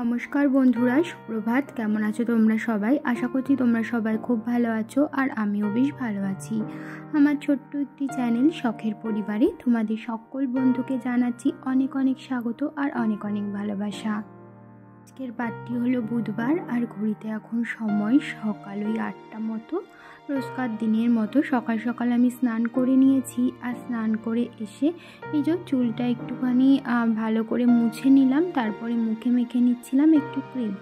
নমস্কার বন্ধুরা, সুপ্রভাত। কেমন আছো তোমরা সবাই? আশা করছি তোমরা সবাই খুব ভালো আছো, আর আমিও বেশ ভালো আছি। আমার ছোট্ট একটি চ্যানেল শখের পরিবারে তোমাদের সকল বন্ধুকে জানাচ্ছি অনেক অনেক স্বাগত আর অনেক অনেক ভালোবাসা। আজকের বারটি হলো বুধবার, আর ঘড়িতে এখন সময় সকাল ওই 8টা মতো। রোজকার দিনের মতো সকাল সকাল আমি স্নান করে নিয়েছি, আর স্নান করে এসে এই যে চুলটা একটুখানি ভালো করে মুছে নিলাম, তারপরে মুখে মেখে নিচ্ছিলাম একটু ক্রিম।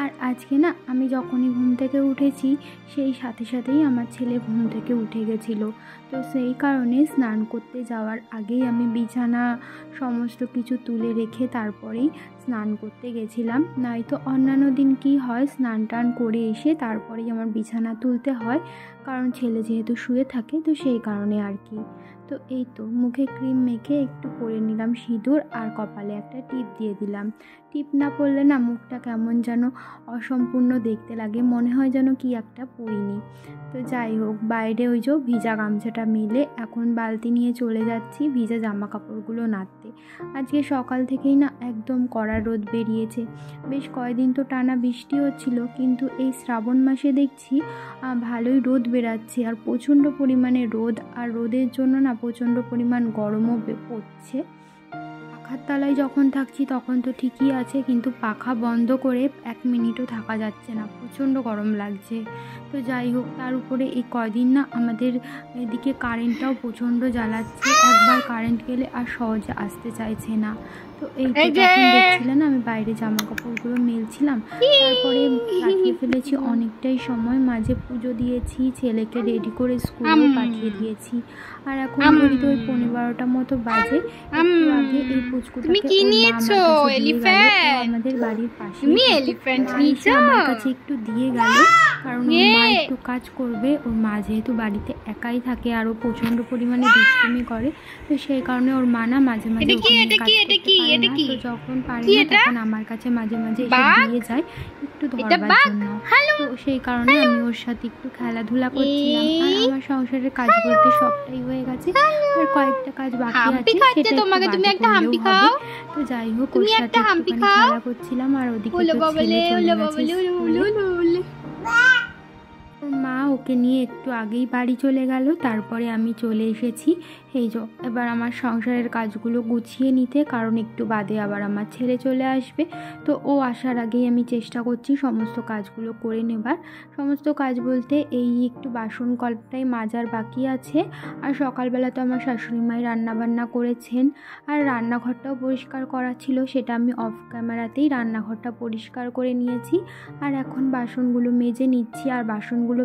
আর আজকে না আমি যখনই ঘুম থেকে উঠেছি সেই সাথে সাথেই আমার ছেলে ঘুম থেকে উঠে গেছিলো। তো সেই কারণে স্নান করতে যাওয়ার আগেই আমি বিছানা সমস্ত কিছু তুলে রেখে তারপরেই স্নান করতে গেছিলাম। নয়তো অন্যান্য দিন কি হয়, স্নান টান করে এসে তারপরেই আমার বিছানা তুলতে হয়, কারণ ছেলে যেহেতু শুয়ে থাকে, তো সেই কারণে আর কি। তো এই তো মুখে ক্রিম মেখে একটু পরে নিলাম সিঁদুর, আর কপালে একটা টিপ দিয়ে দিলাম। টিপ না পরলে না মুখটা কেমন যেন অসম্পূর্ণ দেখতে লাগে, মনে হয় যেন কি একটা পরিনি। তো যাই হোক, বাইরে ওই যে ভিজা গামছাটা মিলে এখন বালতি নিয়ে চলে যাচ্ছি ভিজা জামা কাপড়গুলো নাড়তে। আজকে সকাল থেকেই না একদম কড়া রোদ বেরিয়েছে। বেশ কয়েকদিন তো টানা বৃষ্টি হচ্ছিল, কিন্তু এই শ্রাবণ মাসে দেখছি ভালোই রোদ বেরাচ্ছে, আর প্রচণ্ড পরিমাণে রোদ, আর রোদের জন্য না প্রচণ্ড পরিমাণ গরমও পড়ছে। পাখার তলায় যখন থাকছি তখন তো ঠিকই আছে, কিন্তু পাখা বন্ধ করে 1 মিনিটও থাকা যাচ্ছে না, প্রচণ্ড গরম লাগছে। তো যাই হোক, তার উপরে এই কয়দিন না আমাদের এদিকে কারেন্টটাও প্রচণ্ড জ্বালাচ্ছে, একবার কারেন্ট গেলে আর সহজে আসতে চাইছে না। তো এই যখন দেখছিলেন আমি বাইরে জামা কাপড়গুলো মেলছিলাম, তারপরে কাটিয়ে ফেলেছি অনেকটাই সময়, মাঝে পুজো দিয়েছি, ছেলেকে রেডি করে স্কুলেও পাঠিয়ে দিয়েছি। আর এখন ঘড়িতে ওই 12:15 মতো বাজে। একটু আগে এই পুচকুটাকে আমাদের বাড়ির পাশে আমার কাছে একটু দিয়ে গেল, কারণ ওর মা একটু কাজ করবে। ওর মা যেহেতু বাড়িতে একাই থাকে আর ও প্রচণ্ড পরিমাণে দুষ্টুমি করে, তো সেই কারণে ওর মা না মাঝে মাঝে তো যখন পারে না তখন আমার কাছে মাঝে মাঝে এসে দিয়ে যায় একটু ধরবার জন্য। তো সেই কারণে আমি ওর সাথে একটু খেলাধুলা করছিলাম। আর আমার সংসারের কাজ বলতে সবটাই হয়ে গেছে, আর কয়েকটা কাজ বাকি আছে, সেটা তোমাকে তুমি একটা হাম্পি খাও। তো যাই হোক, ওর সাথে একটুখানি খেলা করছিলাম, আর ওদিকে তো ছেলে চলে গেছে। ওর মা ওকে নিয়ে একটু আগেই বাড়ি চলে গেল, তারপরে আমি চলে এসেছি এই যে এবার আমার সংসারের কাজগুলো গুছিয়ে নিতে, কারণ একটু বাদে আবার আমার ছেলে চলে আসবে। তো ও আসার আগেই আমি চেষ্টা করছি সমস্ত কাজগুলো করে নেবার। সমস্ত কাজ বলতে এই একটু বাসন কলটাই মাজার বাকি আছে, আর সকালবেলা তো আমার শাশুড়ি মাই রান্নাবান্না করেছেন, আর রান্নাঘরটাও পরিষ্কার করা ছিল, সেটা আমি অফ ক্যামেরাতেই রান্নাঘরটা পরিষ্কার করে নিয়েছি। আর এখন বাসনগুলো মেজে নিচ্ছি, আর বাসনগুলো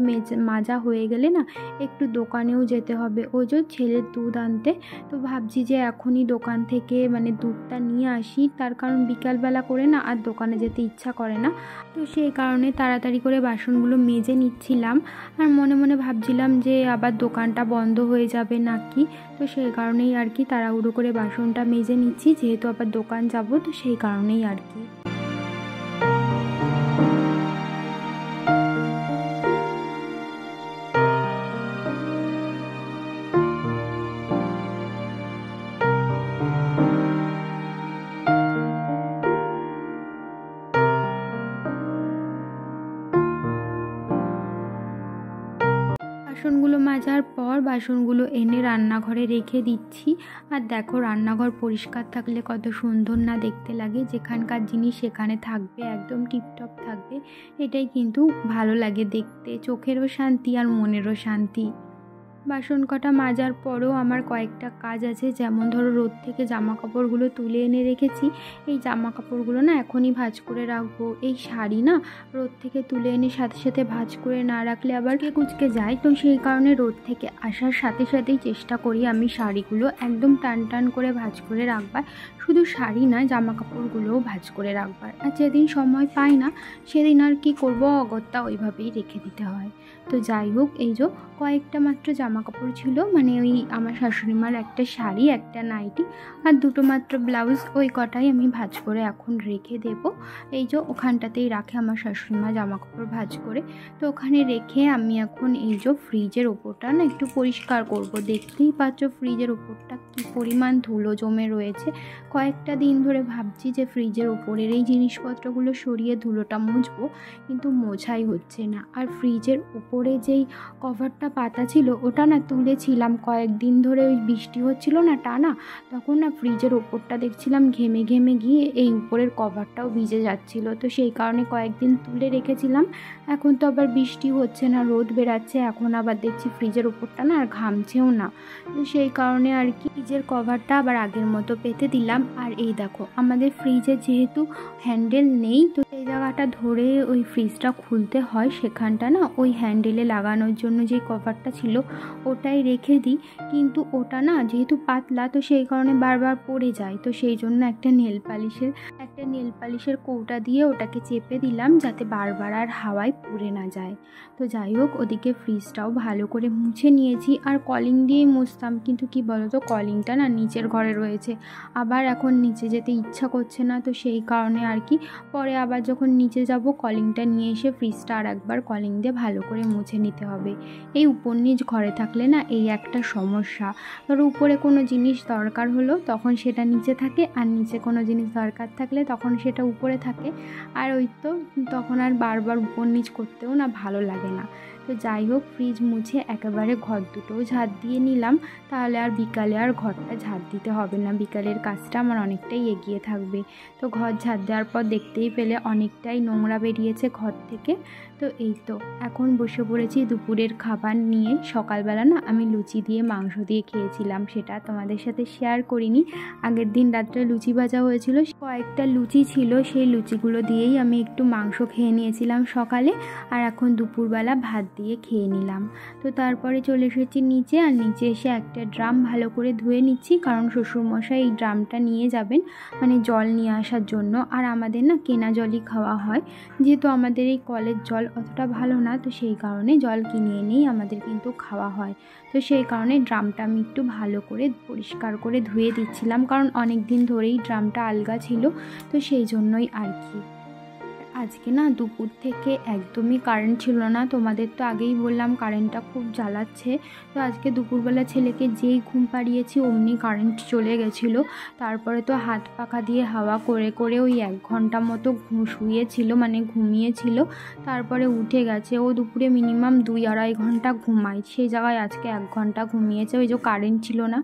মাজা হয়ে গেলে না একটু দোকানেও যেতে হবে, ওই যে ছেলের দুধ আনতে। তো ভাবছি যে এখনই দোকান থেকে মানে দুধটা নিয়ে আসি, তার কারণ বিকালবেলা করে না আর দোকানে যেতে ইচ্ছা করে না। তো সেই কারণে তাড়াতাড়ি করে বাসনগুলো মেজে নিচ্ছিলাম, আর মনে মনে ভাবছিলাম যে আবার দোকানটা বন্ধ হয়ে যাবে নাকি। তো সেই কারণেই আর কি তাড়াহুড়ো করে বাসনটা মেজে নিচ্ছি, যেহেতু আবার দোকান যাব, তো সেই কারণেই আর কি। বাসনগুলো মাজার পর বাসনগুলো এনে রান্নাঘরে রেখে দিচ্ছি। আর দেখো, রান্নাঘর পরিষ্কার থাকলে কত সুন্দর না দেখতে লাগে, যেখানকার জিনিস সেখানে থাকবে, একদম টিপটপ থাকবে, এটাই কিন্তু ভালো লাগে দেখতে, চোখেরও শান্তি আর মনেরও শান্তি। বাসন কটা মাজার পরেও আমার কয়েকটা কাজ আছে, যেমন ধরো রোদ থেকে জামা কাপড়গুলো তুলে এনে রেখেছি, এই জামা কাপড়গুলো না এখনই ভাঁজ করে রাখবো। এই শাড়ি না রোদ থেকে তুলে এনে সাথে সাথে ভাঁজ করে না রাখলে আবার কুচকে যায়, তো সেই কারণে রোদ থেকে আসার সাথে সাথেই চেষ্টা করি আমি শাড়িগুলো একদম টান টান করে ভাঁজ করে রাখবার। শুধু শাড়ি না, জামা কাপড়গুলোও ভাঁজ করে রাখবার। আর যেদিন সময় পাই না সেদিন আর কি করবো, অগত্যা ওইভাবেই রেখে দিতে হয়। তো যাই হোক, এই যে কয়েকটা মাত্র জামা জামা কাপড় ছিল, মানে ওই আমার শাশুড়িমার একটা শাড়ি, একটা নাইটি আর দুটো মাত্র ব্লাউজ, ওই কটাই আমি ভাঁজ করে এখন রেখে দেব। এই যে ওখানটাতেই রাখে আমার শাশুড়িমা জামা কাপড় ভাঁজ করে। তো ওখানে রেখে আমি এখন এই যে ফ্রিজের ওপরটা না একটু পরিষ্কার করব। দেখতেই পাচ্ছ ফ্রিজের ওপরটা কী পরিমাণ ধুলো জমে রয়েছে। কয়েকটা দিন ধরে ভাবছি যে ফ্রিজের ওপরের এই জিনিসপত্রগুলো সরিয়ে ধুলোটা মুছবো, কিন্তু মোছাই হচ্ছে না। আর ফ্রিজের উপরে যেই কভারটা পাতা ছিল ওটা না তুলেছিলাম কয়েকদিন ধরে, ওই বৃষ্টি হচ্ছিল না টানা, তখন না ফ্রিজের ওপরটা দেখছিলাম ঘেমে ঘেমে গিয়ে এই উপরের কভারটাও ভিজে যাচ্ছিল। তো সেই কারণে কয়েকদিন তুলে রেখেছিলাম। এখন তো আবার বৃষ্টি হচ্ছে না, রোদ বেরাচ্ছে, এখন আবার দেখছি ফ্রিজের ওপরটা না আর ঘামছেও না। তো সেই কারণে আর কি ফ্রিজের কভারটা আবার আগের মতো পেতে দিলাম। আর এই দেখো আমাদের ফ্রিজে যেহেতু হ্যান্ডেল নেই, তো এই জায়গাটা ধরে ওই ফ্রিজটা খুলতে হয়, সেখানটা না ওই হ্যান্ডেলে লাগানোর জন্য যে কভারটা ছিল ওটাই রেখে দিই, কিন্তু ওটা না যেহেতু পাতলা তো সেই কারণে বারবার পড়ে যায়। তো সেই জন্য একটা নেল পালিশের কৌটা দিয়ে ওটাকে চেপে দিলাম যাতে বারবার আর হাওয়ায় পুড়ে না যায়। তো যাই হোক, ওদিকে ফ্রিজটাও ভালো করে মুছে নিয়েছি। আর কলিং দিয়েই মুছতাম, কিন্তু কি বলতো কলিংটা না নিচের ঘরে রয়েছে, আবার এখন নিচে যেতে ইচ্ছা করছে না। তো সেই কারণে আর কি পরে আবার যখন নিচে যাব কলিংটা নিয়ে এসে ফ্রিজটা আর একবার কলিং দিয়ে ভালো করে মুছে নিতে হবে। এই উপর নিচ ঘরে থাকলে না এই একটা সমস্যা, ধরো উপরে কোনো জিনিস দরকার হলো তখন সেটা নিচে থাকে, আর নিচে কোনো জিনিস দরকার থাকলে তখন সেটা উপরে থাকে। আর ওই তো তখন আর বারবার উপর নিচ করতেও না ভালো লাগে না। তো যাই হোক, ফ্রিজ মুছে একেবারে ঘর দুটোও ঝাড় দিয়ে নিলাম, তাহলে আর বিকালে আর ঘরটা ঝাড় দিতে হবে না, বিকালের কাজটা আমার অনেকটাই এগিয়ে থাকবে। তো ঘর ঝাড় দেওয়ার পর দেখতেই পেলে অনেকটাই নোংরা বেরিয়েছে ঘর থেকে। তো এই তো এখন বসে পড়েছি দুপুরের খাবার নিয়ে। সকালবেলা না আমি লুচি দিয়ে মাংস দিয়ে খেয়েছিলাম, সেটা তোমাদের সাথে শেয়ার করিনি। আগের দিন রাত্রে লুচি ভাজা হয়েছিল, কয়েকটা লুচি ছিল, সেই লুচিগুলো দিয়েই আমি একটু মাংস খেয়ে নিয়েছিলাম সকালে, আর এখন দুপুরবেলা ভাত দিয়ে খেয়ে নিলাম। তো তারপরে চলে এসেছি নিচে, আর নিচে এসে একটা ড্রাম ভালো করে ধুয়ে নিচ্ছি, কারণ শ্বশুরমশাই এই ড্রামটা নিয়ে যাবেন মানে জল নিয়ে আসার জন্য। আর আমাদের না কেনা জলই খাওয়া হয়, যেহেতু আমাদের এই কলের জল অতটা ভালো না, তো সেই কারণে জল কিনে এনেই আমাদের কিন্তু খাওয়া হয়। তো সেই কারণে ড্রামটা আমি একটু ভালো করে পরিষ্কার করে ধুয়ে দিচ্ছিলাম, কারণ অনেক দিন ধরেই ড্রামটা আলগা ছিল, তো সেই জন্যই আর কি। আজকে না দুপুর থেকে একদমই কারেন্ট ছিল না, তোমাদের তো আগেই বললাম কারেন্টটা খুব জ্বালাচ্ছে। তো আজকে দুপুরবেলা ছেলেকে যেই ঘুম পাড়িয়েছি অমনি কারেন্ট চলে গেছিলো। তারপরে তো হাত পাখা দিয়ে হাওয়া করে করে ওই 1 ঘন্টা মতো শুয়েছিল, মানে ঘুমিয়েছিল, তারপরে উঠে গেছে। ও দুপুরে মিনিমাম 2-2.5 ঘন্টা ঘুমায়, সেই জায়গায় আজকে 1 ঘন্টা ঘুমিয়েছে। ওই যে কারেন্ট ছিল না,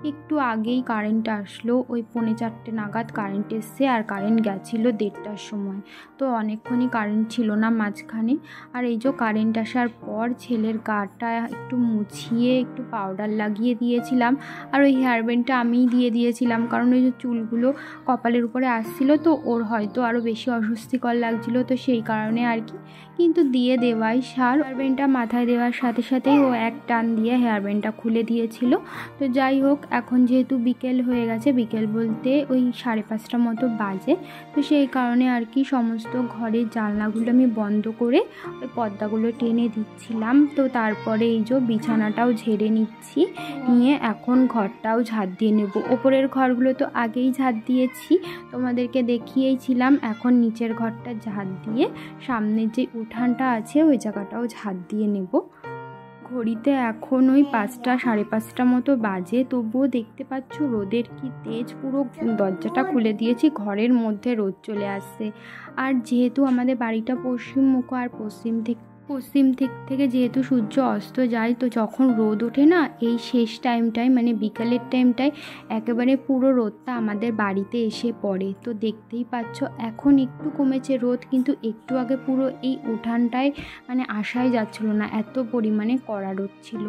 একটু আগেই কারেন্ট আসলো, ওই 3:45 নাগাদ কারেন্ট এসছে, আর কারেন্ট গেছিলো 1:30টার সময়। তো অনেকক্ষণই কারেন্ট ছিল না মাঝখানে। আর এই যে কারেন্ট আসার পর ছেলের গাটা একটু মুছিয়ে একটু পাউডার লাগিয়ে দিয়েছিলাম, আর ওই হেয়ার ব্যান্ডটা আমিই দিয়ে দিয়েছিলাম, কারণ ওই যে চুলগুলো কপালের উপরে আসছিল, তো ওর হয়তো আরও বেশি অস্বস্তিকর লাগছিল, তো সেই কারণে আর কি। কিন্তু দিয়ে দেওয়াই সার। হেয়ার ব্যান্ডটা মাথায় দেওয়ার সাথে সাথেই ও এক টান দিয়ে হেয়ার ব্যান্ডটা খুলে দিয়েছিল। তো যাই হোক, এখন যেহেতু বিকেল হয়ে গেছে, বিকেল বলতে ওই 5:30 মতো বাজে, তো সেই কারণে আর কি সমস্ত ঘরের জানলাগুলো আমি বন্ধ করে ওই পর্দাগুলো টেনে দিচ্ছিলাম। তো তারপরে এই যে বিছানাটাও ঝেড়ে নিচ্ছি, নিয়ে এখন ঘরটাও ঝাড় দিয়ে নেব। ওপরের ঘরগুলো তো আগেই ঝাড় দিয়েছি, তোমাদেরকে দেখিয়েছিলাম। এখন নিচের ঘরটা ঝাড় দিয়ে সামনের যে উঠানটা আছে ওই জায়গাটাও ঝাড় দিয়ে নেব। ঘড়িতে এখন ওই 5টা 5:30 মতো বাজে, তবুও দেখতে পাচ্ছ রোদের কি তেজ। পুরো দরজাটা খুলে দিয়েছি, ঘরের মধ্যে রোদ চলে আসছে। আর যেহেতু আমাদের বাড়িটা পশ্চিমমুখ, আর পশ্চিম দিক থেকে যেহেতু সূর্য অস্ত যায়, তো যখন রোদ ওঠে না এই শেষ টাইমটায় মানে বিকালের টাইমটায় একেবারে পুরো রোদটা আমাদের বাড়িতে এসে পড়ে। তো দেখতেই পাচ্ছ এখন একটু কমেছে রোদ, কিন্তু একটু আগে পুরো এই উঠানটায় মানে আসাই যাচ্ছিল না, এত পরিমাণে কড়া রোদ ছিল।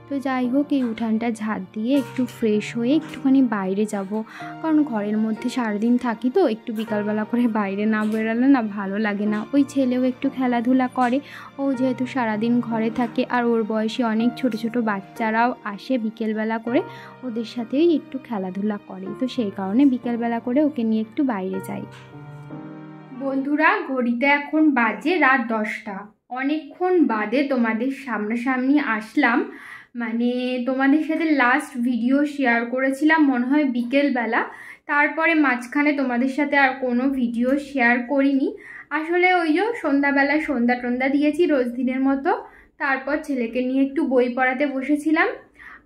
তো যাই হোক, এই উঠানটা ঝাড় দিয়ে একটু ফ্রেশ হয়ে একটুখানি বাইরে যাব, কারণ ঘরের মধ্যে সারাদিন থাকি, তো একটু বিকালবেলা করে বাইরে না বেরোলে না ভালো লাগে না। ওই ছেলেও একটু খেলাধুলা করে, ও যেহেতু সারাদিন ঘরে থাকে, আর ওর বয়সী অনেক ছোট ছোট বাচ্চারাও আসে বিকেলবেলা করে, ওদের সাথেই একটু খেলাধুলা করে, তো সেই কারণে বিকেলবেলা করে ওকে নিয়ে একটু বাইরে যাই। বন্ধুরা, ঘড়িতে এখন বাজে রাত 10টা। অনেকক্ষণ বাদে তোমাদের সামনাসামনি আসলাম, মানে তোমাদের সাথে লাস্ট ভিডিও শেয়ার করেছিলাম মনে হয় বিকেলবেলা, তারপরে মাঝখানে তোমাদের সাথে আর কোনো ভিডিও শেয়ার করিনি। আসলে ওই যে সন্ধ্যাবেলা সন্ধ্যা টন্ধা দিয়েছি রোজ দিনের মতো, তারপর ছেলেকে নিয়ে একটু বই পড়াতে বসেছিলাম,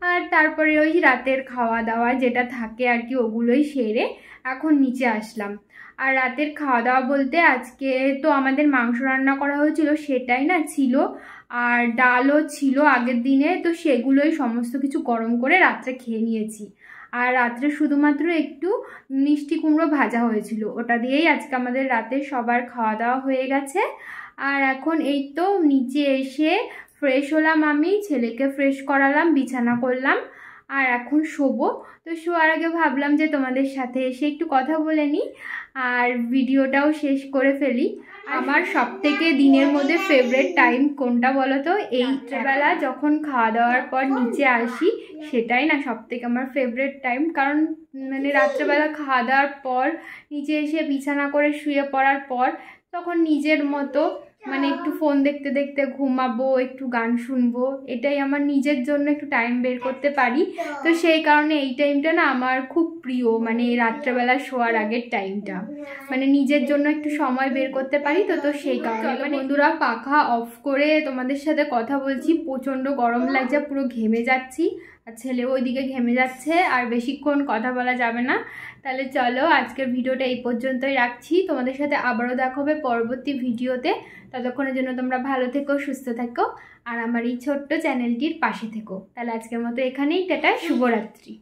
আর তারপরে ওই রাতের খাওয়া দাওয়া যেটা থাকে আর কি ওগুলোই সেরে এখন নিচে আসলাম। আর রাতের খাওয়া দাওয়া বলতে আজকে তো আমাদের মাংস রান্না করা হয়েছিল, সেটাই না ছিল, আর ডালও ছিল আগের দিনে, তো সেগুলোই সমস্ত কিছু গরম করে রাত্রে খেয়ে নিয়েছি। আর রাত্রে শুধুমাত্র একটু মিষ্টি কুমড়ো ভাজা হয়েছিল, ওটা দিয়েই আজকে আমাদের রাতে সবার খাওয়া দাওয়া হয়ে গেছে। আর এখন এই তো নিচে এসে ফ্রেশ হলাম, আমি ছেলেকে ফ্রেশ করালাম, বিছানা করলাম, আর এখন শোবো। তো শোয়ার আগে ভাবলাম যে তোমাদের সাথে এসে একটু কথা বলে নিই আর ভিডিওটাও শেষ করে ফেলি। আমার সবথেকে দিনের মধ্যে ফেভারিট টাইম কোনটা বলো তো? এই রাত্রেবেলা যখন খাওয়া দাওয়ার পর নিচে আসি, সেটাই না সবথেকে আমার ফেভারিট টাইম। কারণ মানে রাত্রেবেলা খাওয়া দাওয়ার পর নিচে এসে বিছানা করে শুয়ে পড়ার পর তখন নিজের মতো মানে একটু ফোন দেখতে দেখতে ঘুমাবো, একটু গান শুনবো, এটাই আমার নিজের জন্য একটু টাইম বের করতে পারি। তো সেই কারণে এই টাইমটা না আমার খুব প্রিয়, মানে রাত্রেবেলা শোয়ার আগের টাইমটা, মানে নিজের জন্য একটু সময় বের করতে পারি। তো তো সেই কারণে মানে বন্ধুরা পাখা অফ করে তোমাদের সাথে কথা বলছি, প্রচণ্ড গরম লাগছে, পুরো ঘেমে যাচ্ছি, আর ছেলেও ওইদিকে ঘেমে যাচ্ছে, আর বেশিক্ষণ কথা বলা যাবে না। তাহলে চলো আজকের ভিডিওটা এই পর্যন্তই রাখছি, তোমাদের সাথে আবারও দেখা হবে পরবর্তী ভিডিওতে। ততক্ষণের জন্য তোমরা ভালো থেকো, সুস্থ থেকো, আর আমার এই ছোট্ট চ্যানেলটির পাশে থেকো। তাহলে আজকের মতো এখানেই টাটা, শুভরাত্রি।